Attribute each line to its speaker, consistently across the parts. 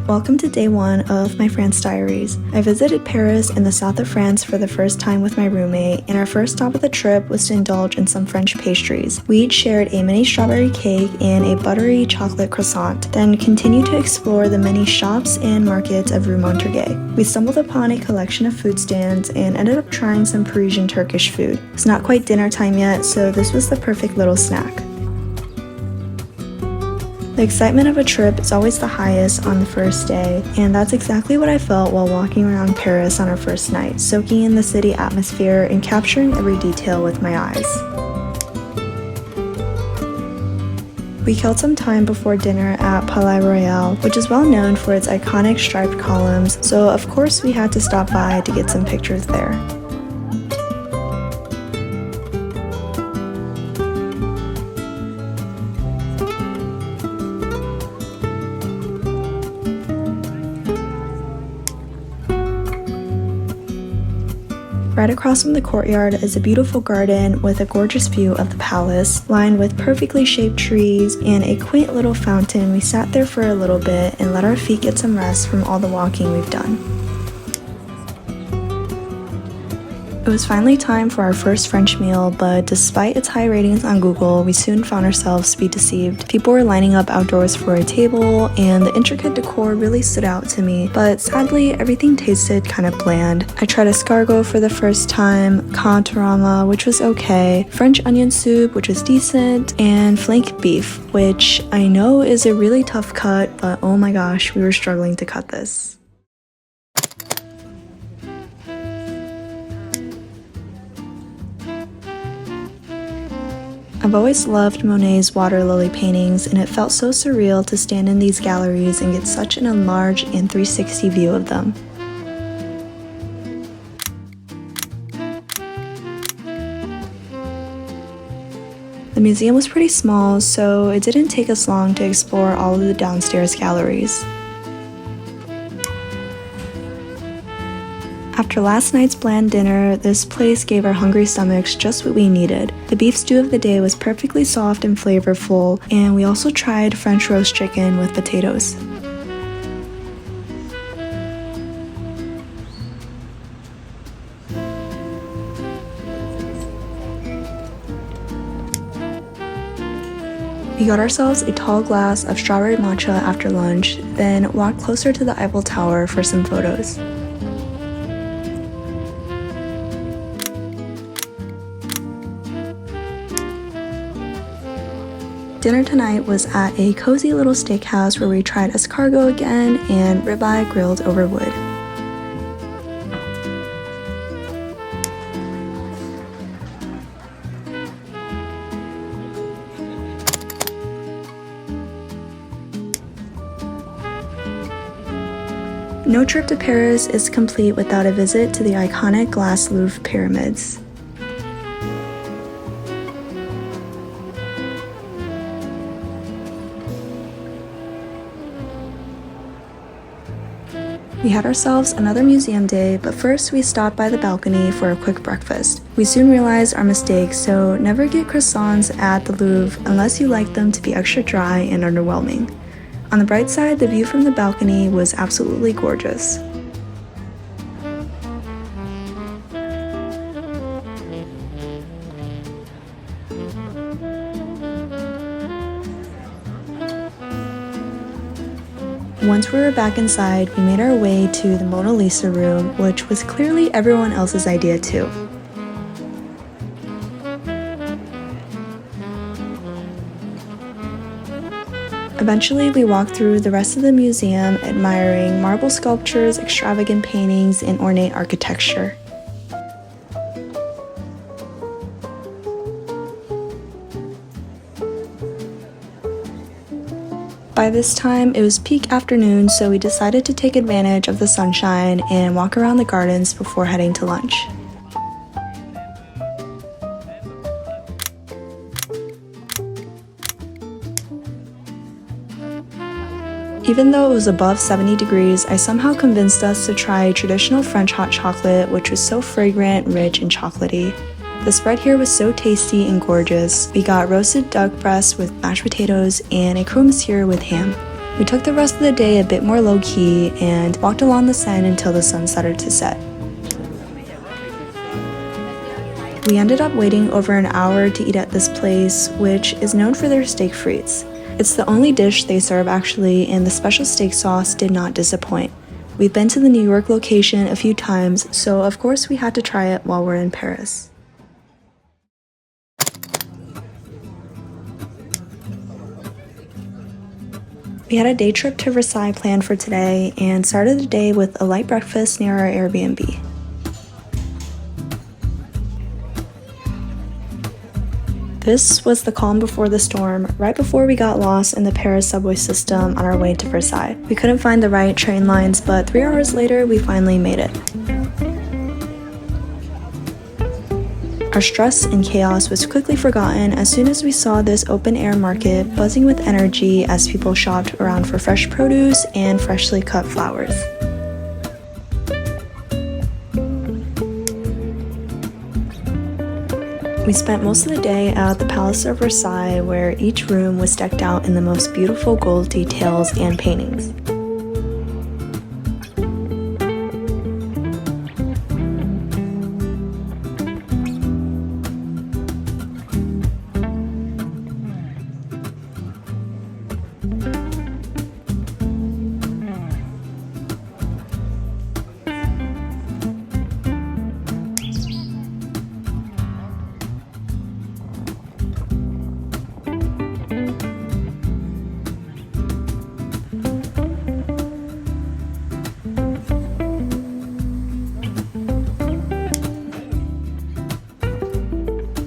Speaker 1: Welcome to day 1 of my France diaries. I visited Paris in the south of France for the first time with my roommate, and our first stop of the trip was to indulge in some French pastries. We each shared a mini strawberry cake and a buttery chocolate croissant, then continued to explore the many shops and markets of Rue Montorgueil. We stumbled upon a collection of food stands and ended up trying some Parisian Turkish food. It's not quite dinner time yet, so this was the perfect little snack. The excitement of a trip is always the highest on the first day, and that's exactly what I felt while walking around Paris on our first night, soaking in the city atmosphere and capturing every detail with my eyes. We killed some time before dinner at Palais Royal, which is well known for its iconic striped columns, so of course we had to stop by to get some pictures there. Right across from the courtyard is a beautiful garden with a gorgeous view of the palace, lined with perfectly shaped trees and a quaint little fountain. We sat there for a little bit and let our feet get some rest from all the walking we've done. It was finally time for our first French meal, but despite its high ratings on Google, we soon found ourselves to be deceived. People were lining up outdoors for a table, and the intricate decor really stood out to me, but sadly, everything tasted kind of bland. I tried escargot for the first time, contorama, which was okay, French onion soup, which was decent, and flank beef, which I know is a really tough cut, but oh my gosh, we were struggling to cut this. I've always loved Monet's water lily paintings, and it felt so surreal to stand in these galleries and get such an enlarged and 360 view of them. The museum was pretty small, so it didn't take us long to explore all of the downstairs galleries. After last night's bland dinner, this place gave our hungry stomachs just what we needed. The beef stew of the day was perfectly soft and flavorful, and we also tried French roast chicken with potatoes. We got ourselves a tall glass of strawberry matcha after lunch, then walked closer to the Eiffel Tower for some photos. Dinner tonight was at a cozy little steakhouse where we tried escargot again and ribeye grilled over wood. No trip to Paris is complete without a visit to the iconic glass Louvre pyramids. We had ourselves another museum day, but first we stopped by the balcony for a quick breakfast. We soon realized our mistake, so never get croissants at the Louvre unless you like them to be extra dry and underwhelming. On the bright side, the view from the balcony was absolutely gorgeous. Once we were back inside, we made our way to the Mona Lisa room, which was clearly everyone else's idea too. Eventually, we walked through the rest of the museum, admiring marble sculptures, extravagant paintings, and ornate architecture. By this time, it was peak afternoon, so we decided to take advantage of the sunshine and walk around the gardens before heading to lunch. Even though it was above 70 degrees, I somehow convinced us to try traditional French hot chocolate, which was so fragrant, rich, and chocolatey. The spread here was so tasty and gorgeous. We got roasted duck breast with mashed potatoes and a croque monsieur with ham. We took the rest of the day a bit more low-key and walked along the Seine until the sun started to set. We ended up waiting over an hour to eat at this place, which is known for their steak frites. It's the only dish they serve actually, and the special steak sauce did not disappoint. We've been to the New York location a few times, so of course we had to try it while we're in Paris. We had a day trip to Versailles planned for today and started the day with a light breakfast near our Airbnb. This was the calm before the storm, right before we got lost in the Paris subway system on our way to Versailles. We couldn't find the right train lines, but 3 hours later we finally made it. Our stress and chaos was quickly forgotten as soon as we saw this open-air market buzzing with energy as people shopped around for fresh produce and freshly cut flowers. We spent most of the day at the Palace of Versailles, where each room was decked out in the most beautiful gold details and paintings.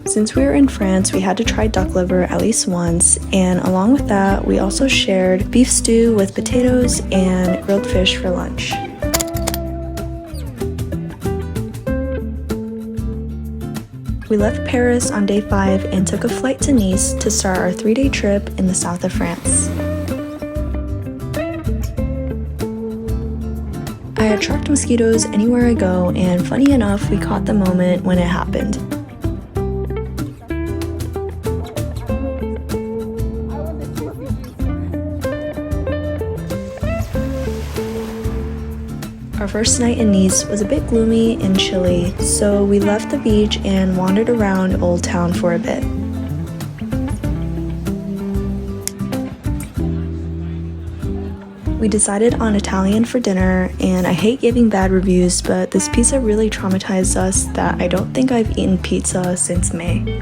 Speaker 1: Since we were in France, we had to try duck liver at least once, and along with that, we also shared beef stew with potatoes and grilled fish for lunch. We left Paris on day 5 and took a flight to Nice to start our 3-day trip in the south of France. I attract mosquitoes anywhere I go, and funny enough, we caught the moment when it happened. Our first night in Nice was a bit gloomy and chilly, so we left the beach and wandered around Old Town for a bit. We decided on Italian for dinner, and I hate giving bad reviews, but this pizza really traumatized us that I don't think I've eaten pizza since May.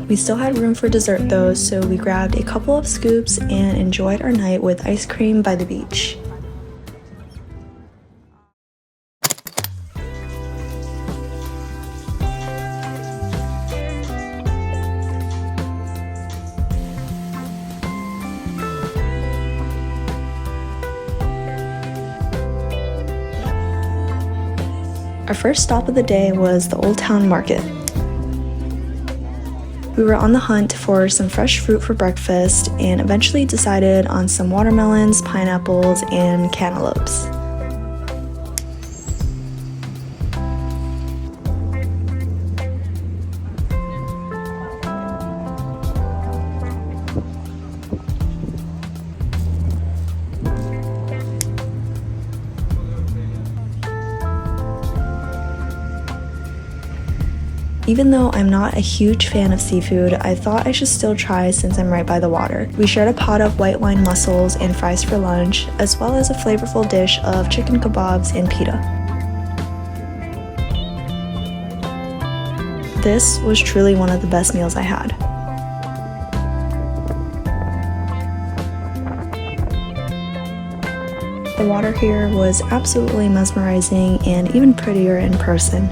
Speaker 1: We still had room for dessert though, so we grabbed a couple of scoops and enjoyed our night with ice cream by the beach. Our first stop of the day was the Old Town Market. We were on the hunt for some fresh fruit for breakfast and eventually decided on some watermelons, pineapples, and cantaloupes. Even though I'm not a huge fan of seafood, I thought I should still try since I'm right by the water. We shared a pot of white wine mussels and fries for lunch, as well as a flavorful dish of chicken kebabs and pita. This was truly one of the best meals I had. The water here was absolutely mesmerizing and even prettier in person.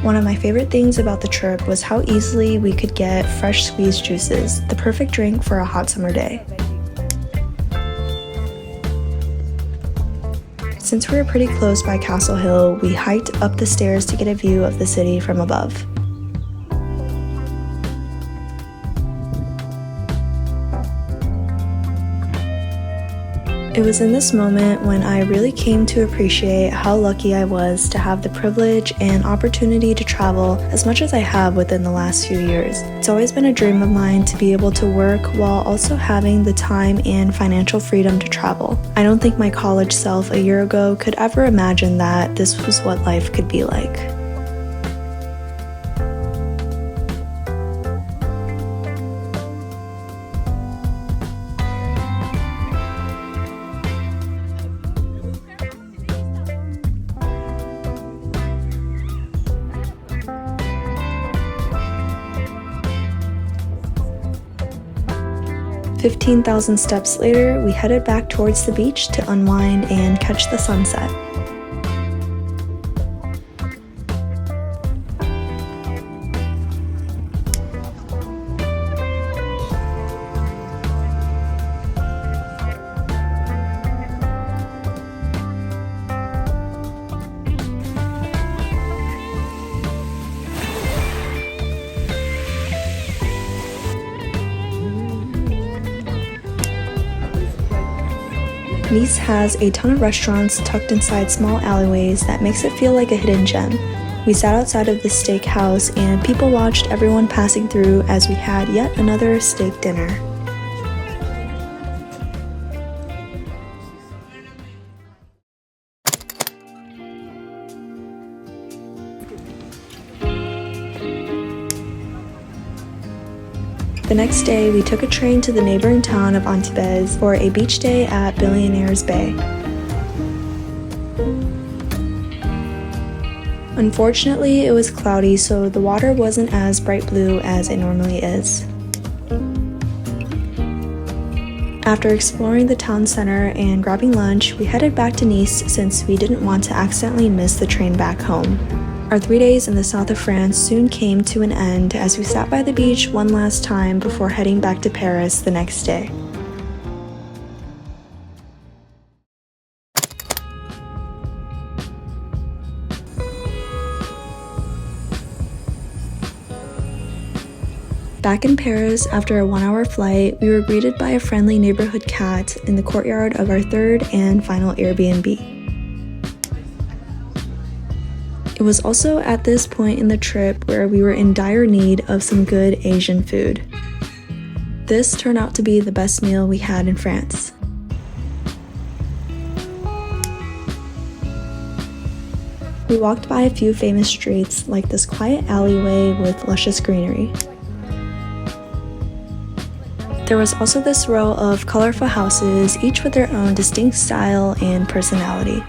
Speaker 1: One of my favorite things about the trip was how easily we could get fresh squeezed juices, the perfect drink for a hot summer day. Since we were pretty close by Castle Hill, we hiked up the stairs to get a view of the city from above. It was in this moment when I really came to appreciate how lucky I was to have the privilege and opportunity to travel as much as I have within the last few years. It's always been a dream of mine to be able to work while also having the time and financial freedom to travel. I don't think my college self a year ago could ever imagine that this was what life could be like. "15,000 steps later, we headed back towards the beach to unwind and catch the sunset. Nice has a ton of restaurants tucked inside small alleyways that makes it feel like a hidden gem. We sat outside of the steakhouse and people watched everyone passing through as we had yet another steak dinner. The next day, we took a train to the neighboring town of Antibes for a beach day at Billionaires Bay. Unfortunately, it was cloudy, so the water wasn't as bright blue as it normally is. After exploring the town center and grabbing lunch, we headed back to Nice since we didn't want to accidentally miss the train back home. Our 3 days in the south of France soon came to an end as we sat by the beach one last time before heading back to Paris the next day. Back in Paris, after a 1-hour flight, we were greeted by a friendly neighborhood cat in the courtyard of our third and final Airbnb. It was also at this point in the trip where we were in dire need of some good Asian food. This turned out to be the best meal we had in France. We walked by a few famous streets, like this quiet alleyway with luscious greenery. There was also this row of colorful houses, each with their own distinct style and personality.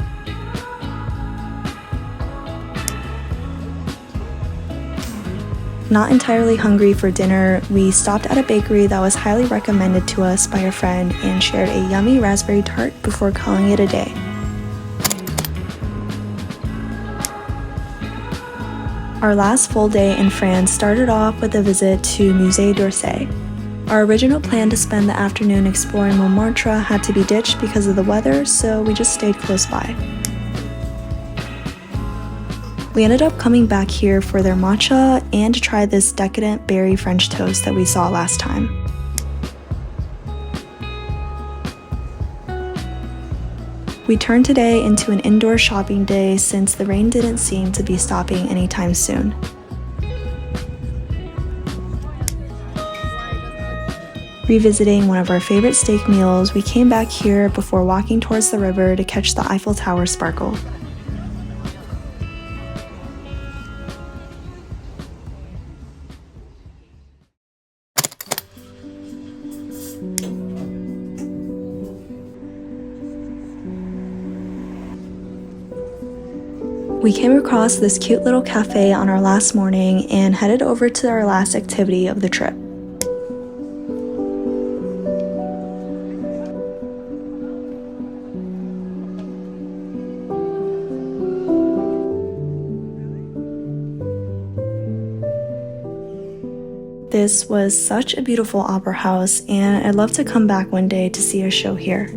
Speaker 1: Not entirely hungry for dinner, we stopped at a bakery that was highly recommended to us by a friend and shared a yummy raspberry tart before calling it a day. Our last full day in France started off with a visit to Musée d'Orsay. Our original plan to spend the afternoon exploring Montmartre had to be ditched because of the weather, so we just stayed close by. We ended up coming back here for their matcha and to try this decadent berry French toast that we saw last time. We turned today into an indoor shopping day since the rain didn't seem to be stopping anytime soon. Revisiting one of our favorite steak meals, we came back here before walking towards the river to catch the Eiffel Tower sparkle. We came across this cute little cafe on our last morning and headed over to our last activity of the trip. This was such a beautiful opera house, and I'd love to come back one day to see a show here.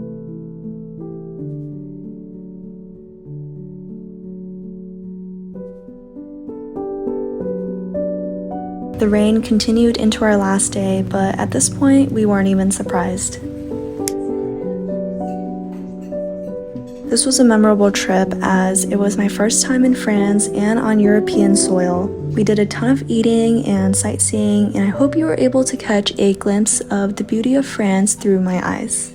Speaker 1: The rain continued into our last day, but at this point, we weren't even surprised. This was a memorable trip as it was my first time in France and on European soil. We did a ton of eating and sightseeing, and I hope you were able to catch a glimpse of the beauty of France through my eyes.